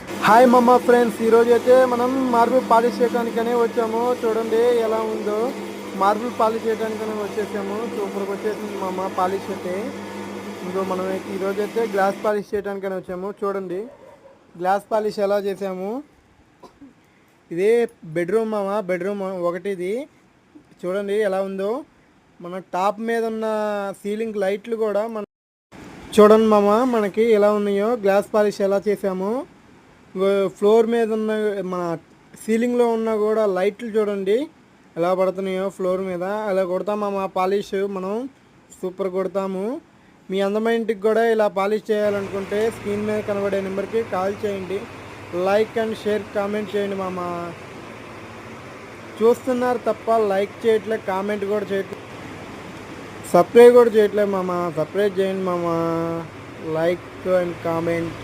Hi మమ్మ friends, ఈరోజు అయితే మనం మార్బుల్ పాలిష్ చేయడానికనే వచ్చాము. చూడండి ఎలా ఉందో. మార్బుల్ పాలిష్ చేయడానికనే వచ్చేసాము. సూపర్గా వచ్చేసింది మమ్మ పాలిష్ అయితే. ఇంకో మనం ఈరోజు అయితే గ్లాస్ పాలిష్ చేయడానికనే వచ్చాము. చూడండి గ్లాస్ పాలిష్ ఎలా చేసాము. ఇదే బెడ్రూమ్ మామ, బెడ్రూమ్ ఒకటి ఇది. చూడండి ఎలా ఉందో. మన టాప్ మీద ఉన్న సీలింగ్ లైట్లు కూడా చూడండి మామ మనకి ఎలా ఉన్నాయో. గ్లాస్ పాలిష్ ఎలా చేసాము. ఫ్లోర్ మీద ఉన్న మన సీలింగ్లో ఉన్న కూడా లైట్లు చూడండి ఎలా పడుతున్నాయో ఫ్లోర్ మీద. అలా కొడతామా మా పాలిష్ మనం సూపర్ కొడతాము. మీ అందమైన ఇంటికి కూడా ఇలా పాలిష్ చేయాలనుకుంటే స్క్రీన్ మీద కనబడే నెంబర్కి కాల్ చేయండి. లైక్ అండ్ షేర్ కామెంట్ చేయండి మామ. చూస్తున్నారు తప్ప లైక్ చేయట్లేదు, కామెంట్ కూడా చేయట్లేదు, సబ్స్క్రైబ్ కూడా చేయట్లేదు మామ. సబ్స్క్రైబ్ చేయండి మామ. Like and comment.